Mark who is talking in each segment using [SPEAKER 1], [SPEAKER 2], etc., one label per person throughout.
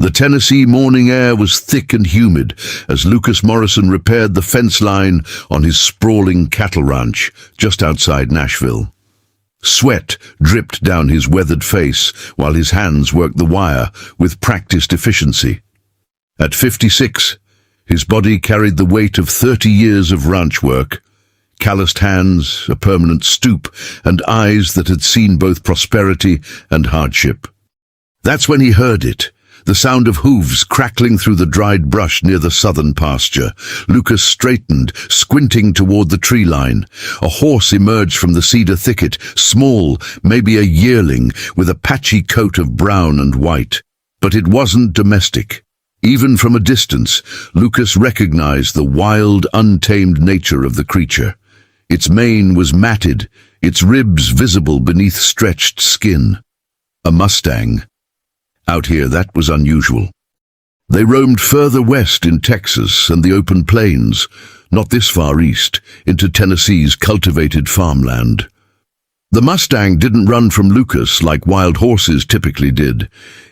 [SPEAKER 1] The Tennessee morning air was thick and humid as Lucas Morrison repaired the fence line on his sprawling cattle ranch just outside Nashville. Sweat dripped down his weathered face while his hands worked the wire with practiced efficiency. At 56, his body carried the weight of 30 years of ranch work, calloused hands, a permanent stoop, and eyes that had seen both prosperity and hardship. That's when he heard it. The sound of hooves crackling through the dried brush near the southern pasture. Lucas straightened, squinting toward the tree line. A horse emerged from the cedar thicket, small, maybe a yearling, with a patchy coat of brown and white. But it wasn't domestic. Even from a distance, Lucas recognized the wild, untamed nature of the creature. Its mane was matted, its ribs visible beneath stretched skin. A Mustang. Out here, that was unusual. They roamed further west in Texas and the open plains, not this far east, into Tennessee's cultivated farmland. The Mustang didn't run from Lucas like wild horses typically did.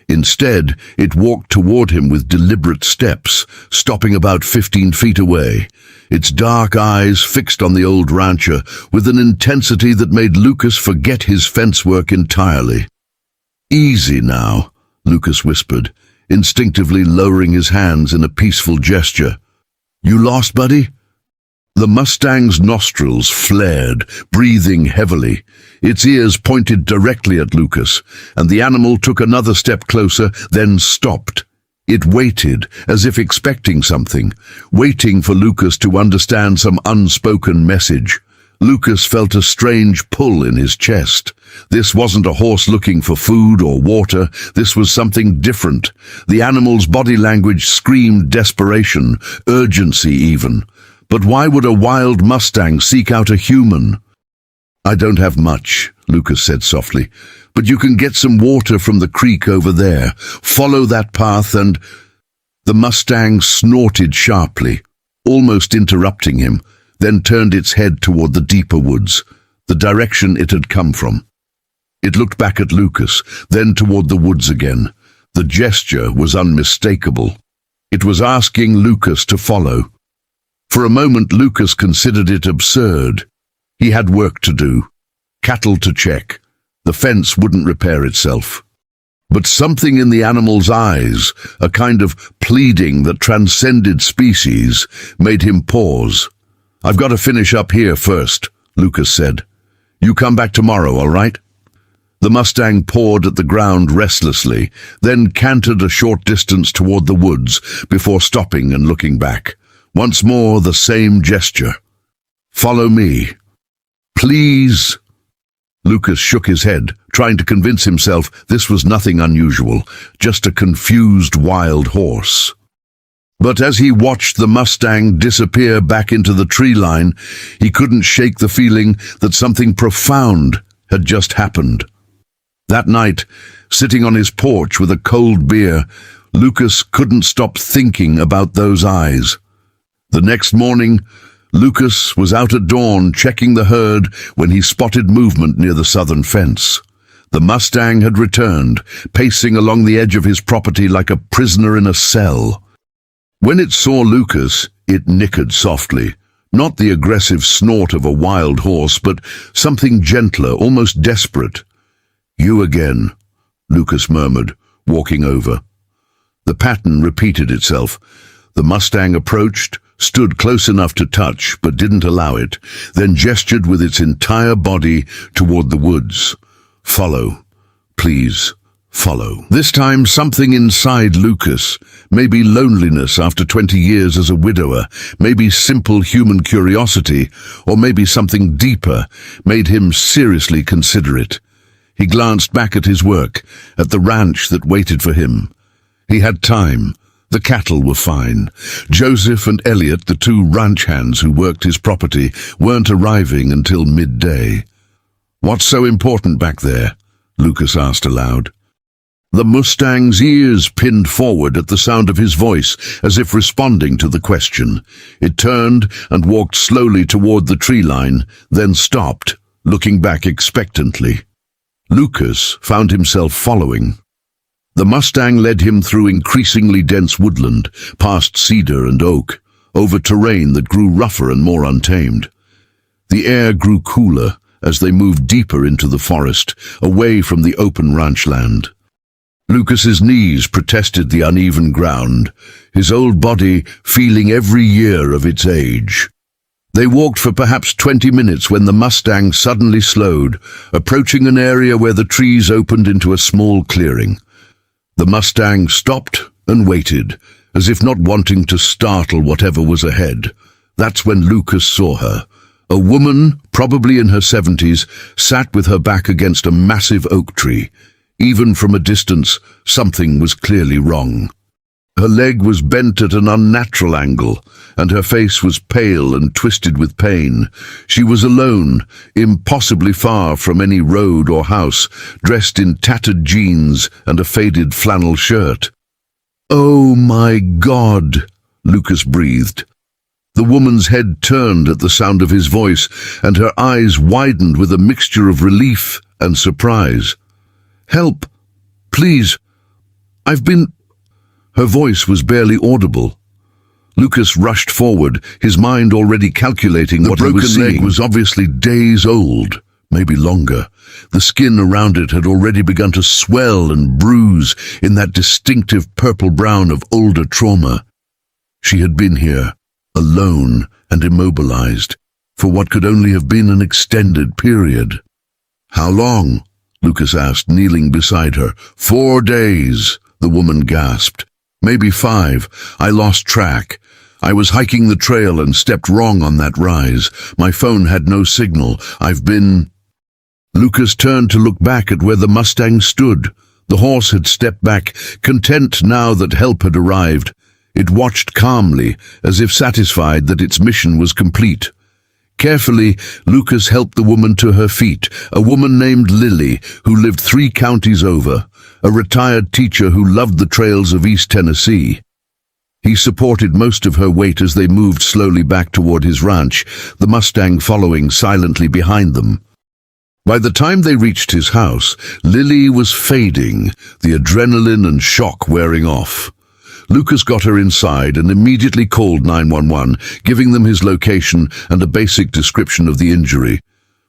[SPEAKER 1] Instead, it walked toward him with deliberate steps, stopping about 15 feet away, its dark eyes fixed on the old rancher with an intensity that made Lucas forget his fence work entirely. "Easy now," Lucas whispered, instinctively lowering his hands in a peaceful gesture. "You lost, buddy?" The Mustang's nostrils flared, breathing heavily. Its ears pointed directly at Lucas, and the animal took another step closer, then stopped. It waited, as if expecting something, waiting for Lucas to understand some unspoken message. Lucas felt a strange pull in his chest. This wasn't a horse looking for food or water. This was something different. The animal's body language screamed desperation, urgency even. But why would a wild Mustang seek out a human? "I don't have much," Lucas said softly, "but you can get some water from the creek over there. Follow that path and—" The Mustang snorted sharply, almost interrupting him, then turned its head toward the deeper woods, the direction it had come from. It looked back at Lucas, then toward the woods again. The gesture was unmistakable. It was asking Lucas to follow. For a moment, Lucas considered it absurd. He had work to do, cattle to check. The fence wouldn't repair itself. But something in the animal's eyes, a kind of pleading that transcended species, made him pause. "I've got to finish up here first," Lucas said. "You come back tomorrow, all right?" The Mustang pawed at the ground restlessly, then cantered a short distance toward the woods before stopping and looking back. Once more, the same gesture. "Follow me." "Please." Lucas shook his head, trying to convince himself this was nothing unusual, just a confused wild horse. But as he watched the Mustang disappear back into the tree line, he couldn't shake the feeling that something profound had just happened. That night, sitting on his porch with a cold beer, Lucas couldn't stop thinking about those eyes. The next morning, Lucas was out at dawn checking the herd when he spotted movement near the southern fence. The Mustang had returned, pacing along the edge of his property like a prisoner in a cell. When it saw Lucas, it nickered softly, not the aggressive snort of a wild horse, but something gentler, almost desperate. "You again," Lucas murmured, walking over. The pattern repeated itself. The Mustang approached, stood close enough to touch but didn't allow it, then gestured with its entire body toward the woods. "Follow. Please, follow." This time something inside Lucas, maybe loneliness after 20 years as a widower, maybe simple human curiosity, or maybe something deeper, made him seriously consider it. He glanced back at his work, at the ranch that waited for him. He had time. The cattle were fine. Joseph and Elliot, the two ranch hands who worked his property, weren't arriving until midday. "What's so important back there?" Lucas asked aloud. The Mustang's ears pinned forward at the sound of his voice, as if responding to the question. It turned and walked slowly toward the tree line, then stopped, looking back expectantly. Lucas found himself following. The Mustang led him through increasingly dense woodland, past cedar and oak, over terrain that grew rougher and more untamed. The air grew cooler as they moved deeper into the forest, away from the open ranch land. Lucas's knees protested the uneven ground, his old body feeling every year of its age. They walked for perhaps 20 minutes when the Mustang suddenly slowed, approaching an area where the trees opened into a small clearing. The Mustang stopped and waited, as if not wanting to startle whatever was ahead. That's when Lucas saw her. A woman, probably in her 70s, sat with her back against a massive oak tree. Even from a distance, something was clearly wrong. Her leg was bent at an unnatural angle, and her face was pale and twisted with pain. She was alone, impossibly far from any road or house, dressed in tattered jeans and a faded flannel shirt. "Oh my God," Lucas breathed. The woman's head turned at the sound of his voice, and her eyes widened with a mixture of relief and surprise. "Help! Please! I've been—" Her voice was barely audible. Lucas rushed forward, his mind already calculating what he was seeing. The broken leg was obviously days old, maybe longer. The skin around it had already begun to swell and bruise in that distinctive purple-brown of older trauma. She had been here, alone and immobilized, for what could only have been an extended period. "How long?" Lucas asked, kneeling beside her. "4 days," the woman gasped. "Maybe 5. I lost track. I was hiking the trail and stepped wrong on that rise. My phone had no signal. I've been—" Lucas turned to look back at where the Mustang stood. The horse had stepped back, content now that help had arrived. It watched calmly, as if satisfied that its mission was complete. Carefully, Lucas helped the woman to her feet, a woman named Lily, who lived 3 counties over, a retired teacher who loved the trails of East Tennessee. He supported most of her weight as they moved slowly back toward his ranch, the Mustang following silently behind them. By the time they reached his house, Lily was fading, the adrenaline and shock wearing off. Lucas got her inside and immediately called 911, giving them his location and a basic description of the injury.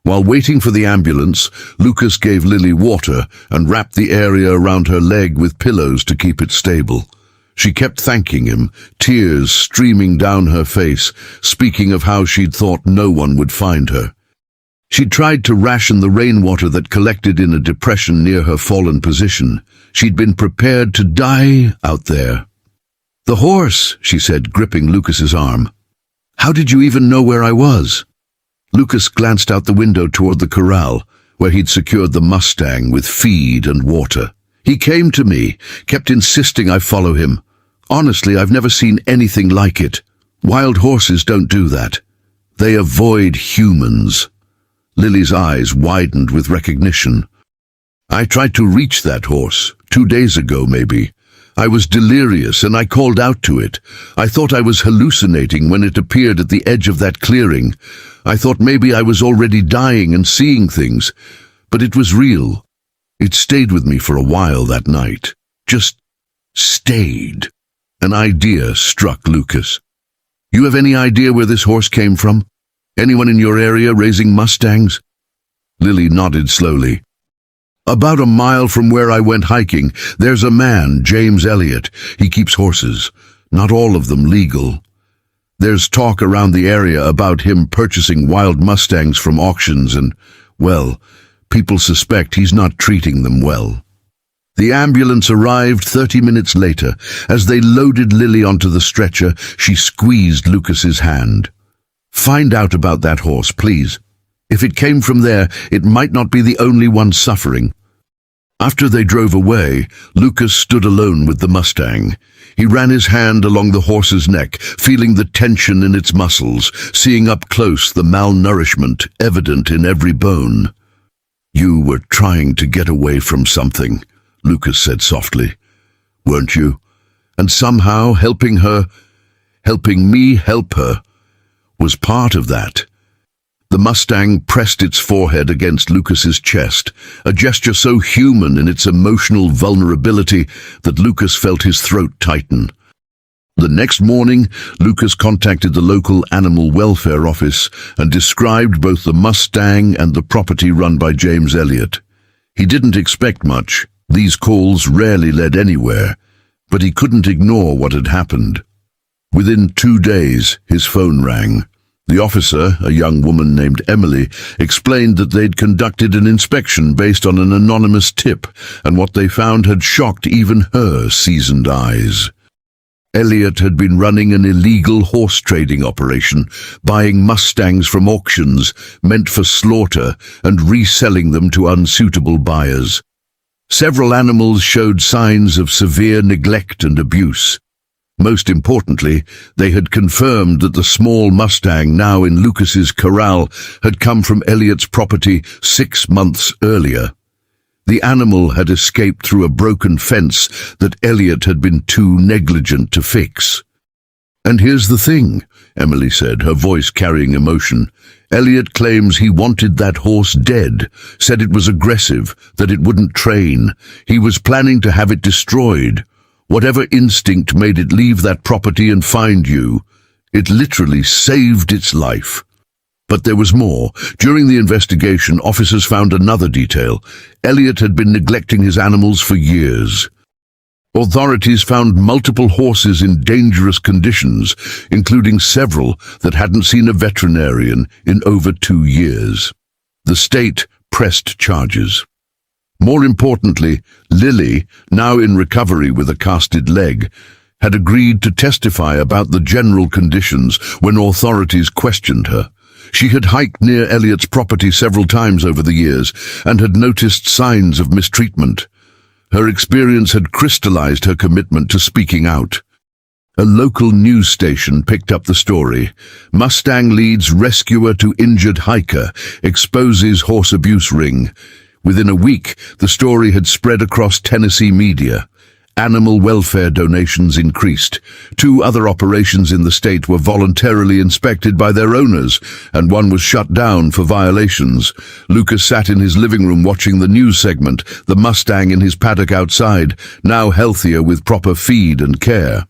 [SPEAKER 1] While waiting for the ambulance, Lucas gave Lily water and wrapped the area around her leg with pillows to keep it stable. She kept thanking him, tears streaming down her face, speaking of how she'd thought no one would find her. She'd tried to ration the rainwater that collected in a depression near her fallen position. She'd been prepared to die out there. "The horse," she said, gripping Lucas's arm. "How did you even know where I was?" Lucas glanced out the window toward the corral, where he'd secured the Mustang with feed and water. "He came to me, kept insisting I follow him. Honestly, I've never seen anything like it. Wild horses don't do that. They avoid humans." Lily's eyes widened with recognition. "I tried to reach that horse, 2 days ago maybe. I was delirious and I called out to it. I thought I was hallucinating when it appeared at the edge of that clearing. I thought maybe I was already dying and seeing things, but it was real. It stayed with me for a while that night. Just stayed." An idea struck Lucas. "You have any idea where this horse came from? Anyone in your area raising Mustangs?" Lily nodded slowly. "About a mile from where I went hiking, there's a man, James Elliott. He keeps horses, not all of them legal. There's talk around the area about him purchasing wild Mustangs from auctions and, well, people suspect he's not treating them well." The ambulance arrived 30 minutes later. As they loaded Lily onto the stretcher, she squeezed Lucas's hand. "Find out about that horse, please. If it came from there, it might not be the only one suffering." After they drove away, Lucas stood alone with the Mustang. He ran his hand along the horse's neck, feeling the tension in its muscles, seeing up close the malnourishment evident in every bone. "You were trying to get away from something," Lucas said softly. "Weren't you? And somehow helping me help her, was part of that." The Mustang pressed its forehead against Lucas's chest, a gesture so human in its emotional vulnerability that Lucas felt his throat tighten. The next morning, Lucas contacted the local animal welfare office and described both the Mustang and the property run by James Elliott. He didn't expect much. These calls rarely led anywhere, but he couldn't ignore what had happened. Within 2 days, his phone rang. The officer, a young woman named Emily, explained that they'd conducted an inspection based on an anonymous tip, and what they found had shocked even her seasoned eyes. Elliott had been running an illegal horse trading operation, buying Mustangs from auctions meant for slaughter and reselling them to unsuitable buyers. Several animals showed signs of severe neglect and abuse. Most importantly, they had confirmed that the small Mustang now in Lucas's corral had come from Elliott's property 6 months earlier. The animal had escaped through a broken fence that Elliott had been too negligent to fix. "And here's the thing," Emily said, her voice carrying emotion. "Elliott claims he wanted that horse dead, said it was aggressive, that it wouldn't train. He was planning to have it destroyed. Whatever instinct made it leave that property and find you, it literally saved its life." But there was more. During the investigation, officers found another detail. Elliott had been neglecting his animals for years. Authorities found multiple horses in dangerous conditions, including several that hadn't seen a veterinarian in over 2 years. The state pressed charges. More importantly, Lily, now in recovery with a casted leg, had agreed to testify about the general conditions when authorities questioned her. She had hiked near Elliott's property several times over the years and had noticed signs of mistreatment. Her experience had crystallized her commitment to speaking out. A local news station picked up the story. Mustang leads rescuer to injured hiker, exposes horse abuse ring. Within a week, the story had spread across Tennessee media. Animal welfare donations increased. 2 other operations in the state were voluntarily inspected by their owners, and one was shut down for violations. Lucas sat in his living room watching the news segment, the Mustang in his paddock outside, now healthier with proper feed and care.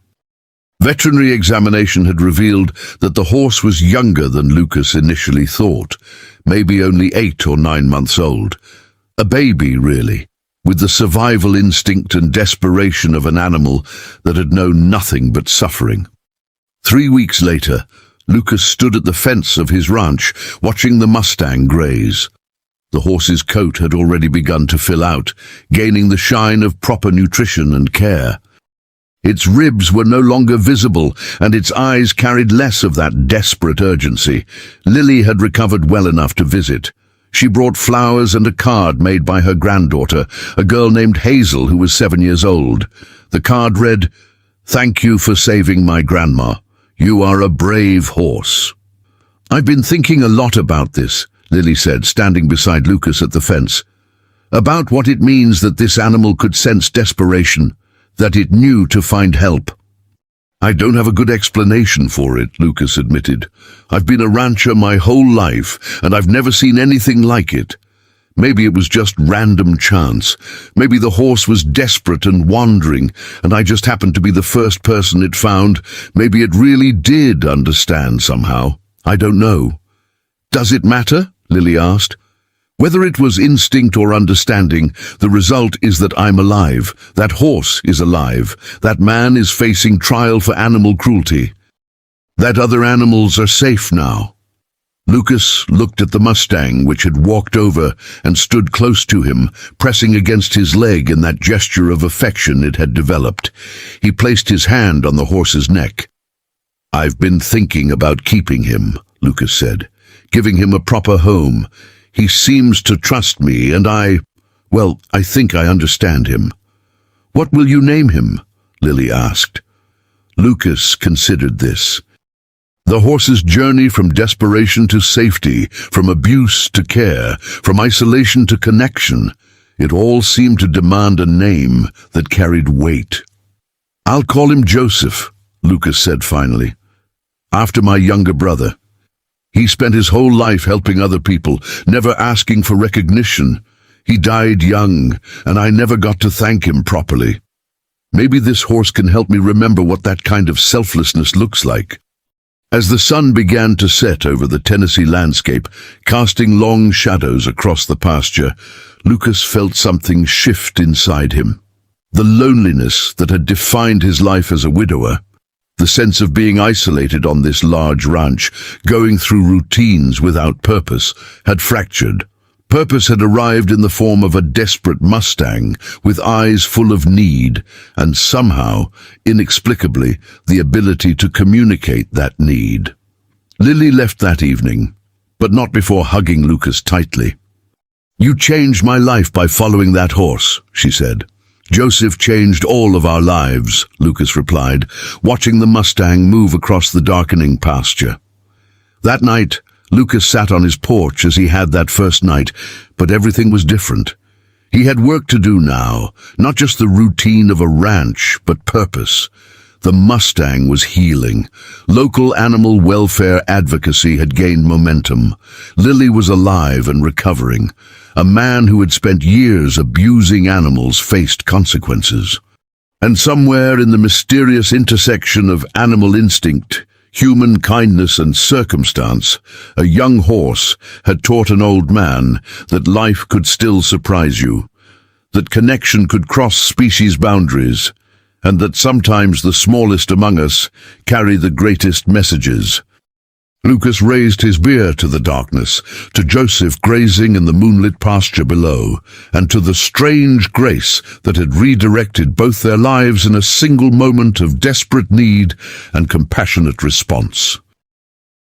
[SPEAKER 1] Veterinary examination had revealed that the horse was younger than Lucas initially thought, maybe only 8 or 9 months old. A baby, really, with the survival instinct and desperation of an animal that had known nothing but suffering. 3 weeks later, Lucas stood at the fence of his ranch, watching the Mustang graze. The horse's coat had already begun to fill out, gaining the shine of proper nutrition and care. Its ribs were no longer visible, and its eyes carried less of that desperate urgency. Lily had recovered well enough to visit. She brought flowers and a card made by her granddaughter, a girl named Hazel who was 7 years old. The card read, "Thank you for saving my grandma. You are a brave horse." "I've been thinking a lot about this," Lily said, standing beside Lucas at the fence. "About what it means that this animal could sense desperation, that it knew to find help." "I don't have a good explanation for it," Lucas admitted. "I've been a rancher my whole life, and I've never seen anything like it. Maybe it was just random chance. Maybe the horse was desperate and wandering, and I just happened to be the first person it found. Maybe it really did understand somehow. I don't know." "Does it matter?" Lily asked. "Whether it was instinct or understanding, the result is that I'm alive. That horse is alive. That man is facing trial for animal cruelty. That other animals are safe now." Lucas looked at the Mustang, which had walked over and stood close to him, pressing against his leg in that gesture of affection it had developed. He placed his hand on the horse's neck. "I've been thinking about keeping him," Lucas said, "giving him a proper home. He seems to trust me, and I think I understand him." "What will you name him?" Lily asked. Lucas considered this. The horse's journey from desperation to safety, from abuse to care, from isolation to connection, it all seemed to demand a name that carried weight. "I'll call him Joseph," Lucas said finally, "after my younger brother. He spent his whole life helping other people, never asking for recognition. He died young, and I never got to thank him properly. Maybe this horse can help me remember what that kind of selflessness looks like. As the sun began to set over the Tennessee landscape, casting long shadows across the pasture, Lucas felt something shift inside him. The loneliness that had defined his life as a widower, the sense of being isolated on this large ranch, going through routines without purpose, had fractured. Purpose had arrived in the form of a desperate Mustang with eyes full of need and somehow, inexplicably, the ability to communicate that need. Lily left that evening, but not before hugging Lucas tightly. "You changed my life by following that horse," she said. "Joseph changed all of our lives," Lucas replied, watching the Mustang move across the darkening pasture. That night, Lucas sat on his porch as he had that first night, but everything was different. He had work to do now, not just the routine of a ranch, but purpose. The Mustang was healing. Local animal welfare advocacy had gained momentum. Lily was alive and recovering. A man who had spent years abusing animals faced consequences. And somewhere in the mysterious intersection of animal instinct, human kindness and circumstance, a young horse had taught an old man that life could still surprise you, that connection could cross species boundaries, and that sometimes the smallest among us carry the greatest messages. Lucas raised his beer to the darkness, to Joseph grazing in the moonlit pasture below, and to the strange grace that had redirected both their lives in a single moment of desperate need and compassionate response.